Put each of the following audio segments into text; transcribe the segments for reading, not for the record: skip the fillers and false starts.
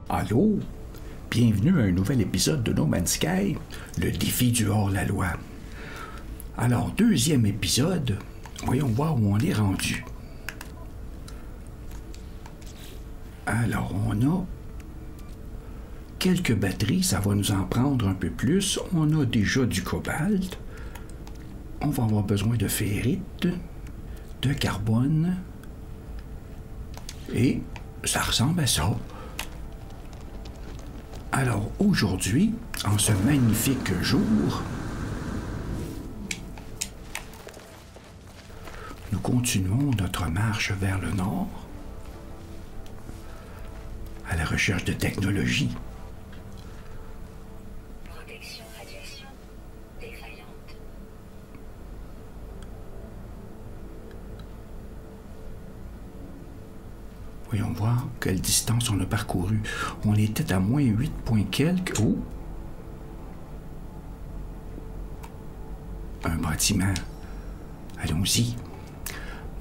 Allô? Bienvenue à un nouvel épisode de No Man's Sky, le défi du hors-la-loi. Alors, deuxième épisode, voyons voir où on est rendu. Alors, on a quelques batteries, ça va nous en prendre un peu plus. On a déjà du cobalt. On va avoir besoin de ferrite, de carbone. Et ça ressemble à ça. Alors aujourd'hui, en ce magnifique jour, nous continuons notre marche vers le nord à la recherche de technologie. Protection radiation défaillante. Voyons voir quelle distance on a parcouru. On était à moins 8 points quelques. Oh! Un bâtiment. Allons-y.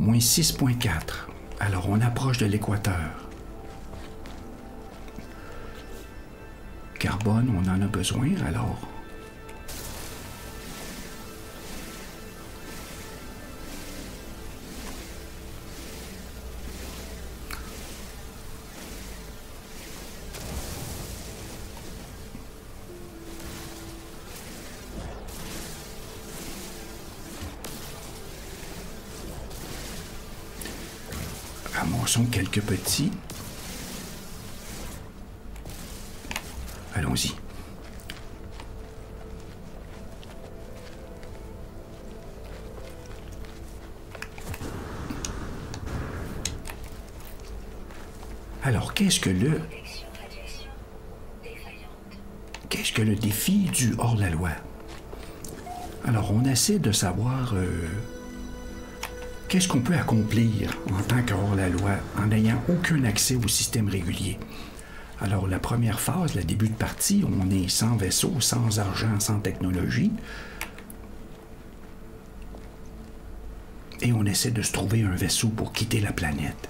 Moins 6,4. Alors, on approche de l'équateur. Carbone, on en a besoin, alors. Ramassons quelques petits. Allons-y. Alors, qu'est-ce que le défi du hors-la-loi? Alors, on essaie de savoir qu'est-ce qu'on peut accomplir en tant que hors-la-loi en n'ayant aucun accès au système régulier. Alors, la première phase, le début de partie, on est sans vaisseau, sans argent, sans technologie. Et on essaie de se trouver un vaisseau pour quitter la planète.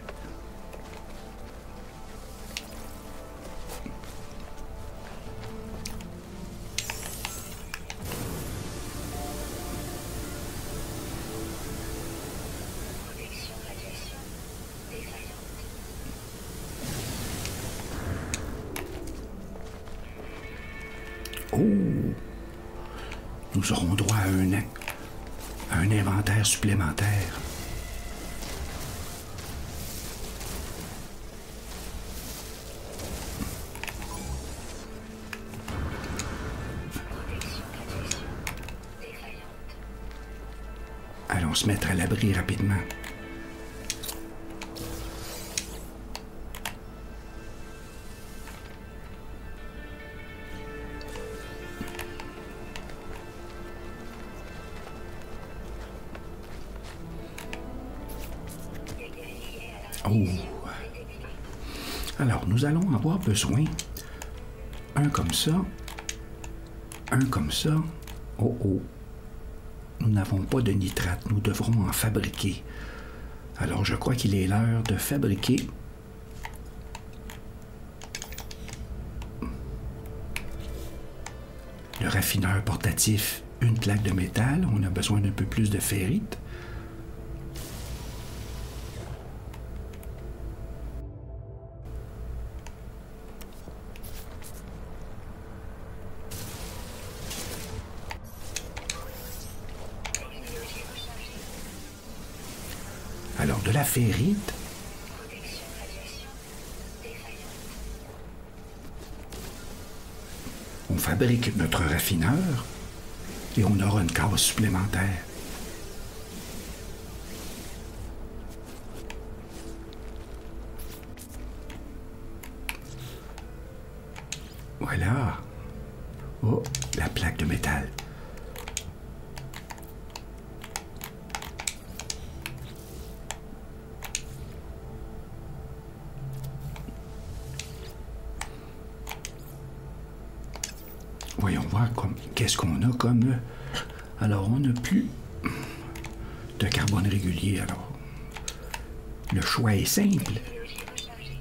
Protection radiation défaillante. Oh! Nous aurons droit à un inventaire supplémentaire. Protection radiation défaillante. Allons se mettre à l'abri rapidement. Oh! Alors, nous allons avoir besoin un comme ça, un comme ça. Oh oh! Nous n'avons pas de nitrate, nous devrons en fabriquer. Alors, je crois qu'il est l'heure de fabriquer le raffineur portatif. Une plaque de métal, on a besoin d'un peu plus de ferrite. Technologie rechargée. Alors, de la ferrite, Protection radiation défaillante. on fabrique notre raffineur et on aura une case supplémentaire. Voilà. Oh, la plaque de métal. Voyons voir qu'est-ce qu'on a comme... Alors, on n'a plus de carbone régulier. Alors, le choix est simple. Technologie rechargée.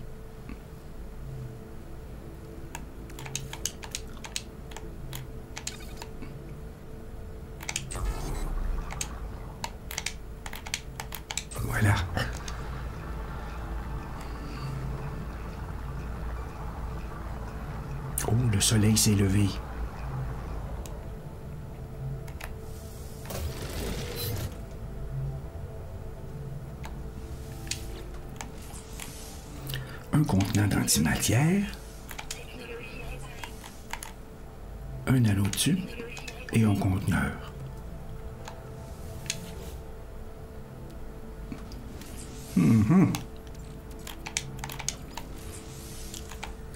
Oh, le soleil s'est levé. Un contenant d'antimatière, un nanotube et un conteneur.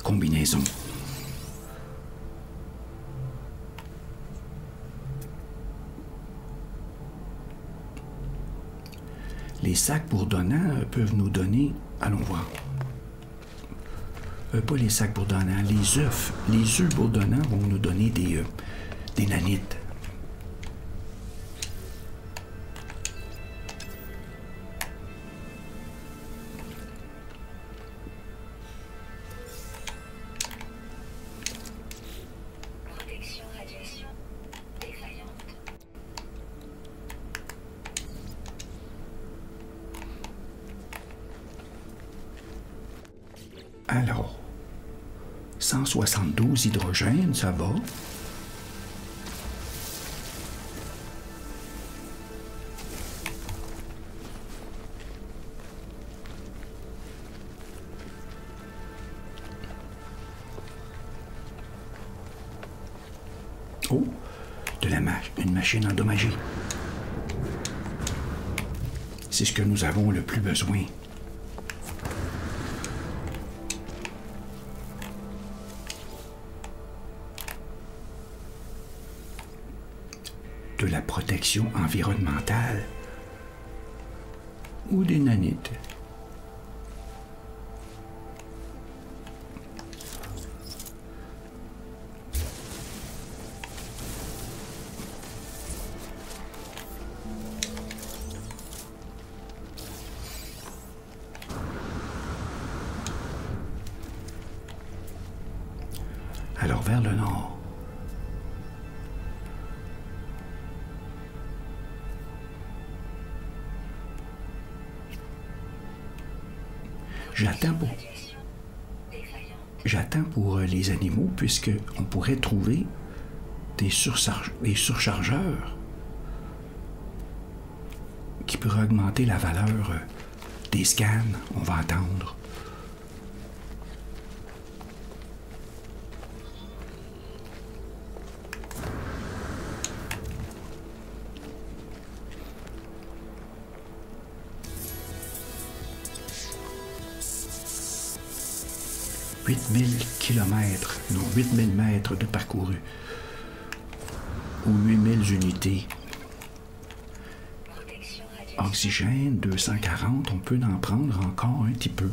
Combinaison. Les sacs bourdonnants peuvent nous donner... Allons voir. Pas les sacs bourdonnants, les œufs. Les œufs bourdonnants vont nous donner des nanites. Protection radiation défaillante. Alors, 172 hydrogène, ça va. Oh, une machine endommagée. C'est ce que nous avons le plus besoin. De la protection environnementale ou des nanites. Alors vers le nord. J'attends pour les animaux, puisqu'on pourrait trouver des surchargeurs qui pourraient augmenter la valeur des scans. On va attendre. « 8000 kilomètres, non, 8000 mètres de parcouru, ou 8000 unités. Oxygène, 240, on peut en prendre encore un petit peu.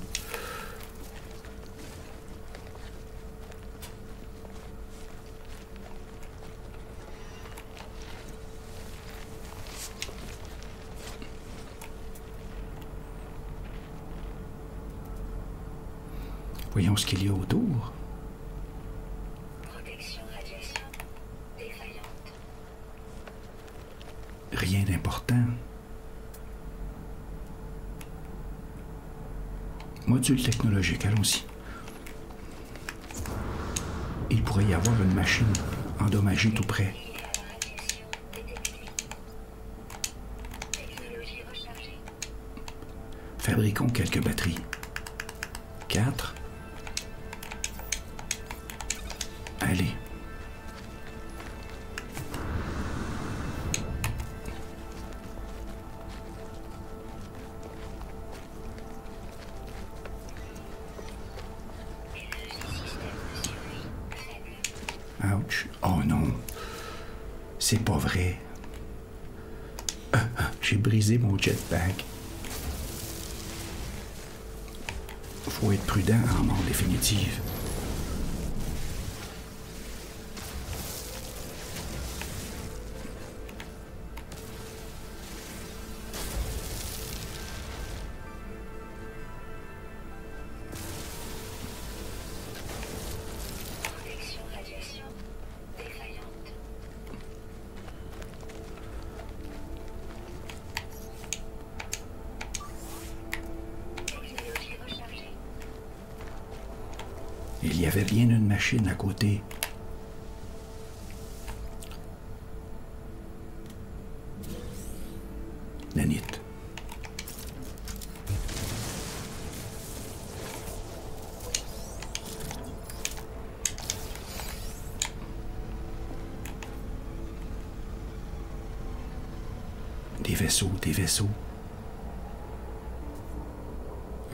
Voyons ce qu'il y a autour. Protection radiation défaillante. Rien d'important. Module technologique, allons-y. Il pourrait y avoir une machine endommagée tout près. Technologie rechargée. Fabriquons quelques batteries. 4. Allez. Ouch. Oh non. C'est pas vrai. J'ai brisé mon jetpack. Faut être prudent en mort définitive. Protection radiation défaillante. Technologie rechargée. Il y avait bien une machine à côté. Nanit. Des vaisseaux, des vaisseaux.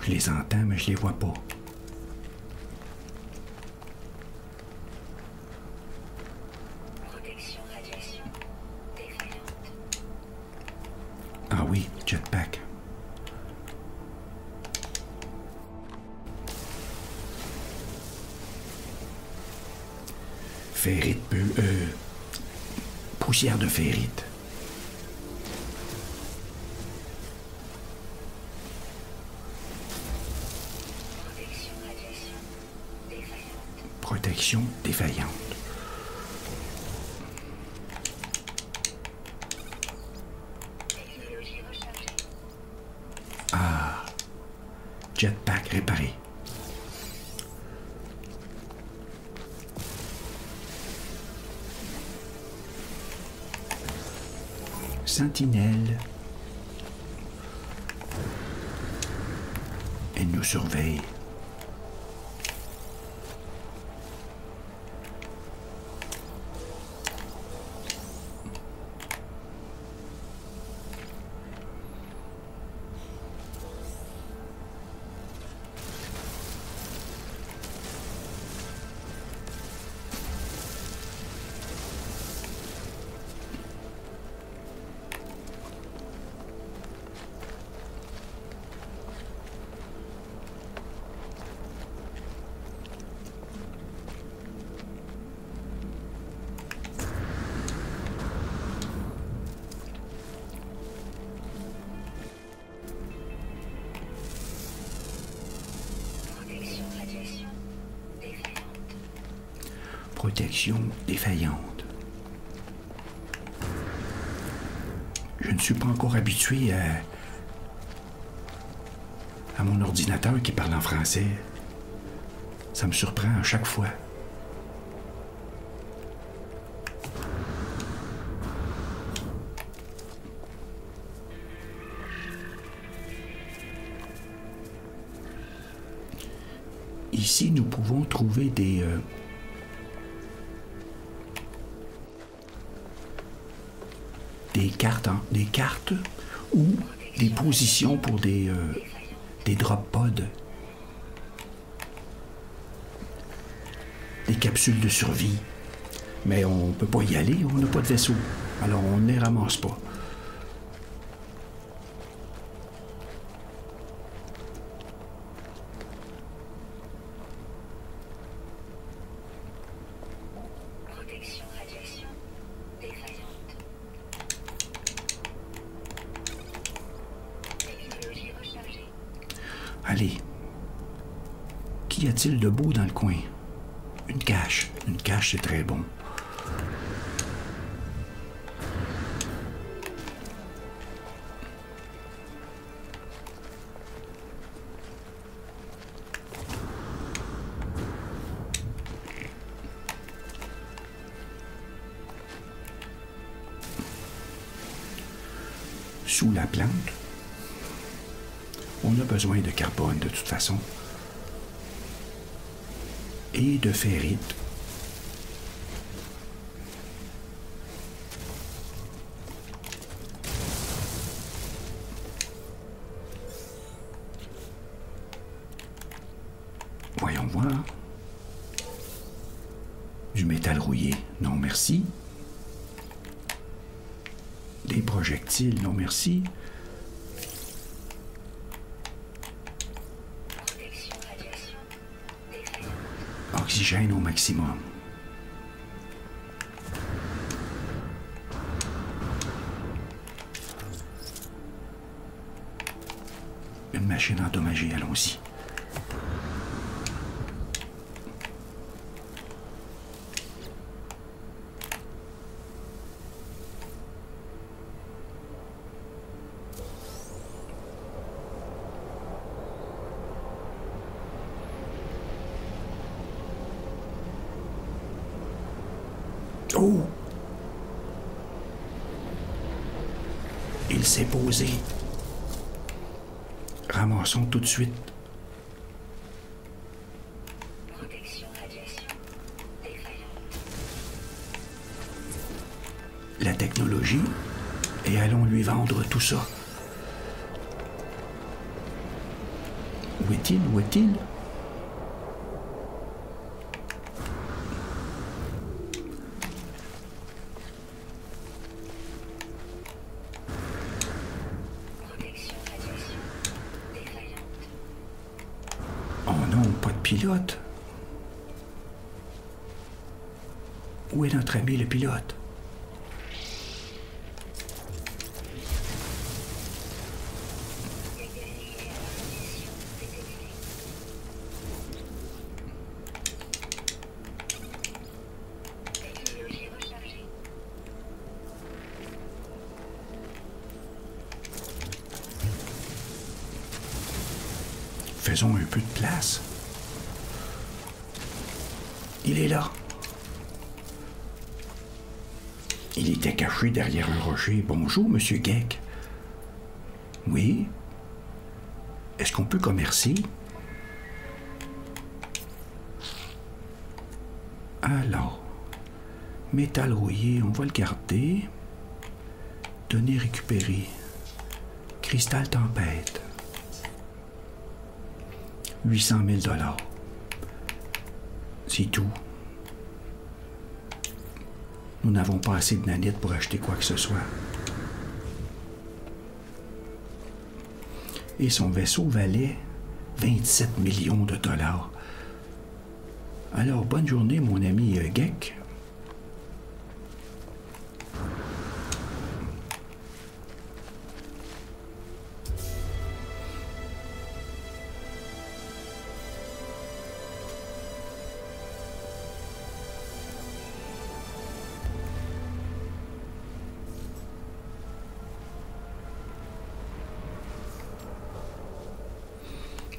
Je les entends, mais je les vois pas. Protection radiation défaillante. Ah oui, jetpack. Ferrite, poussière de ferrite. Protection radiation défaillante. Protection défaillante. Technologie rechargée. Ah, jetpack réparé. Sentinelle. Elle nous surveille. Protection radiation défaillante. Protection défaillante. Je ne suis pas encore habitué à mon ordinateur qui parle en français. Ça me surprend à chaque fois. Ici, nous pouvons trouver des cartes ou des positions pour des drop pods, des capsules de survie. Mais on ne peut pas y aller, on n'a pas de vaisseau. Alors on ne les ramasse pas. Protection radiation défaillante. Technologie rechargée. Allez. Qu'y a-t-il de beau dans le coin? Une cache. Une cache, c'est très bon. Sous la plante, on a besoin de carbone de toute façon et de ferrite. Voyons voir. Du métal rouillé, non merci. Des projectiles, non merci. Protection radiation défaillante. Oxygène au maximum. Une machine endommagée, allons-y. Oh! Il s'est posé. Ramassons tout de suite. Protection radiation défaillante. La technologie et allons lui vendre tout ça. Où est-il? Où est-il? Protection radiation défaillante. Oh non, pas de pilote. Où est notre ami le pilote? Égalité à la mission détectée. Technologie rechargée. Faisons un peu de place. Il est là. Il était caché derrière un rocher. Bonjour, Monsieur Geck. Oui? Est-ce qu'on peut commercer? Alors, métal rouillé, on va le garder. Données récupérées. Cristal tempête. 800 000 $. C'est tout. Nous n'avons pas assez de nanites pour acheter quoi que ce soit. Et son vaisseau valait 27 millions de $. Alors, bonne journée, mon ami Geck.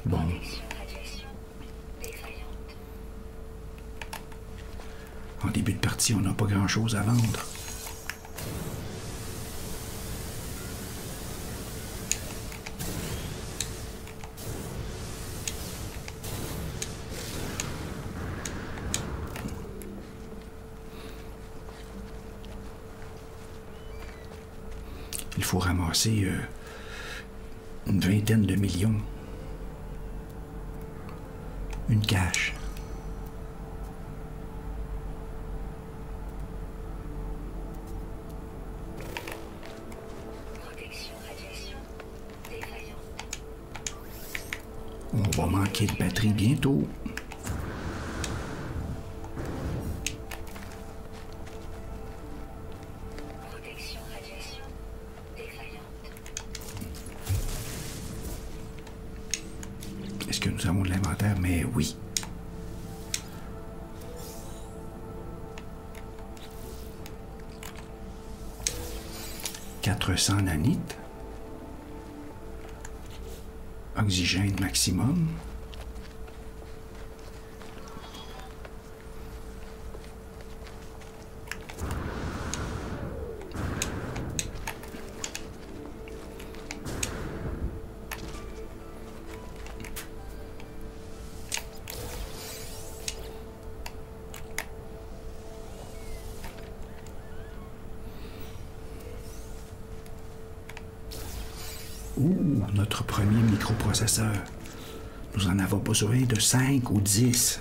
Bon, Protection radiation défaillante. en début de partie, on n'a pas grand-chose à vendre. Il faut ramasser une vingtaine de millions. Une cache. Protection radiation défaillante. On va manquer de batterie bientôt. Protection radiation défaillante. Est-ce que nous avons de l'inventaire? Mais oui. « 400 nanites. Oxygène maximum. Ouh, notre premier microprocesseur. Nous en avons besoin de 5 ou 10.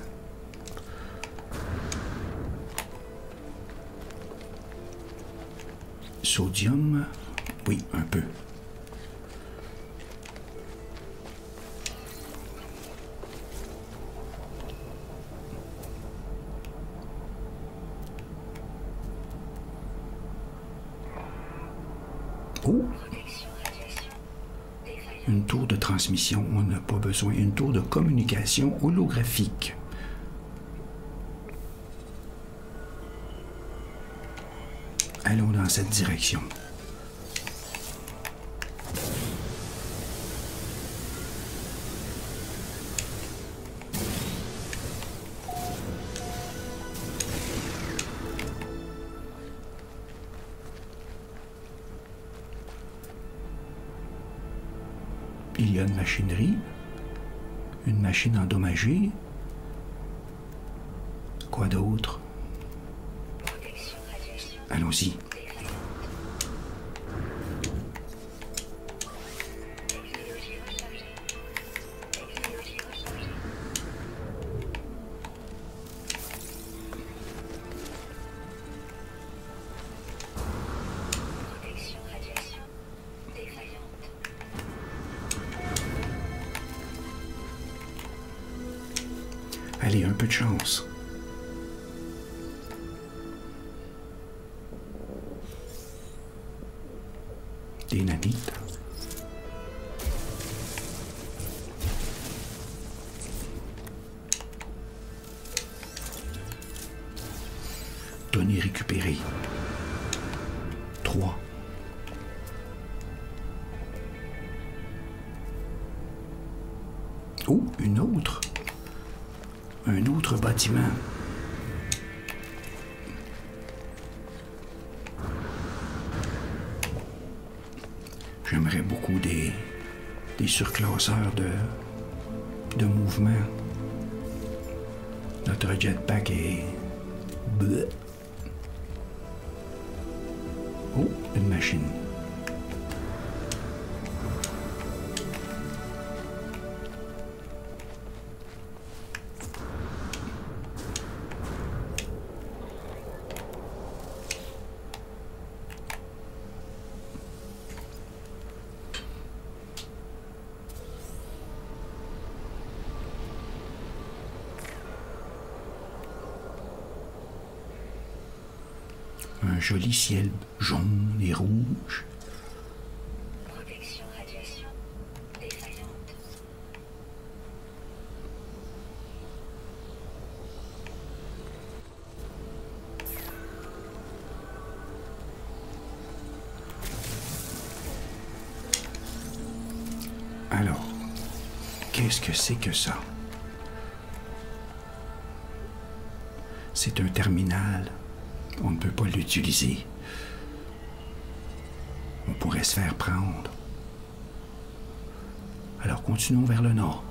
Sodium, oui, un peu. Oh, Protection radiation défaillante. une tour de transmission, on n'a pas besoin. Une tour de communication holographique. Allons dans cette direction. il y a une machinerie, une machine endommagée. Quoi d'autre? Protection radiation Allons-y. défaillante. Technologie rechargée. Technologie rechargée. Protection radiation défaillante. Allez, un peu de chance. Dynamite. Données récupérées. 3. Oh, une autre. Un autre bâtiment. J'aimerais beaucoup des surclasseurs de mouvement. Notre jetpack est... Bleh. Oh, une machine. Un joli ciel jaune et rouge. Protection radiation défaillante. Alors, qu'est-ce que c'est que ça? C'est un terminal. On ne peut pas l'utiliser. On pourrait se faire prendre. Alors continuons vers le nord.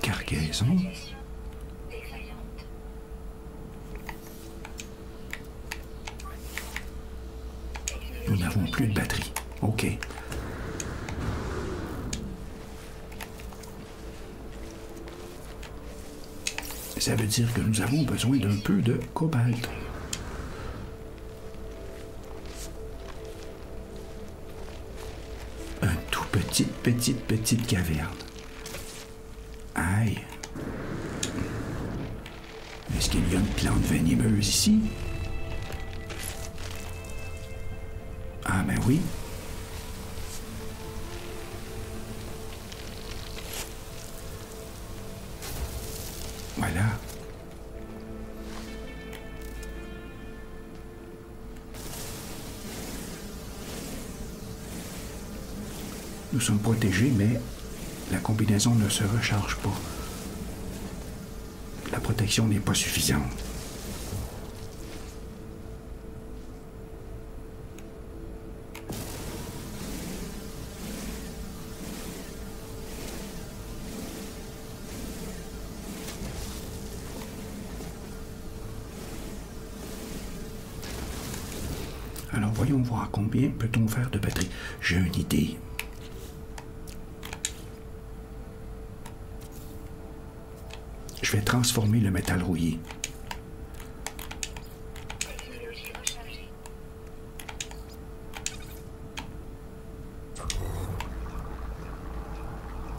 Cargaison. Radiation défaillante. Nous n'avons plus de batterie. OK. Ça veut dire que nous avons besoin d'un peu de cobalt. Un tout petite caverne. Aïe. Est-ce qu'il y a une plante venimeuse ici? Ah ben oui. Voilà. Nous sommes protégés, mais la combinaison ne se recharge pas. La protection n'est pas suffisante. Alors voyons voir combien peut-on faire de batterie. J'ai une idée. Je vais transformer le métal rouillé. Technologie rechargée.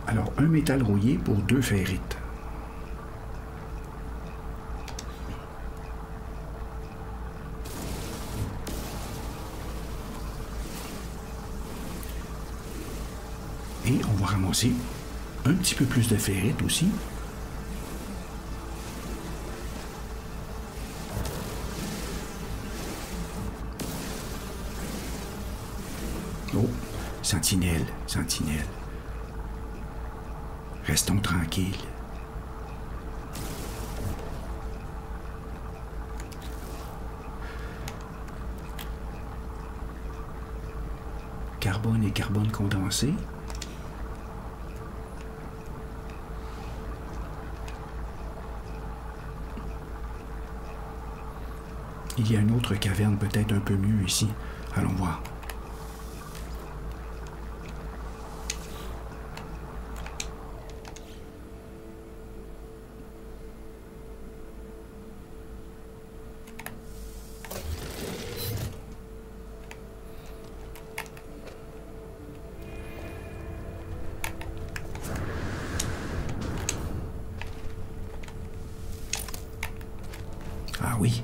Alors, un métal rouillé pour 2 ferrites. Et on va ramasser un petit peu plus de ferrite aussi. Oh, sentinelle, sentinelle. Restons tranquilles. Carbone et carbone condensé. Il y a une autre caverne peut-être un peu mieux ici. Allons voir. Ah oui.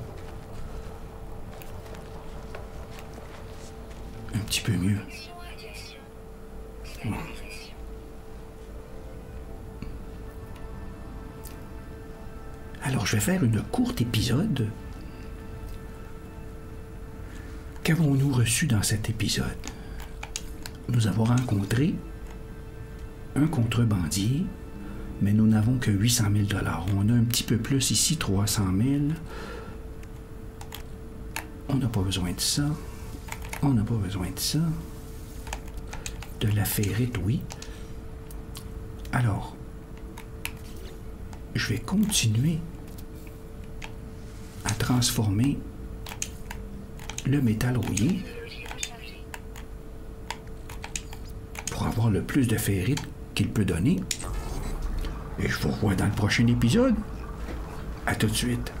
Un petit peu mieux. Protection radiation. Stabilisation. Alors, je vais faire une courte épisode. Qu'avons-nous reçu dans cet épisode? Nous avons rencontré un contrebandier, mais nous n'avons que 800 000 $. On a un petit peu plus ici, 300 000. On n'a pas besoin de ça. On n'a pas besoin de ça. De la ferrite, oui. Alors, je vais continuer à transformer le métal rouillé Technologie rechargée. pour avoir le plus de ferrite qu'il peut donner. Et je vous revois dans le prochain épisode. À tout de suite.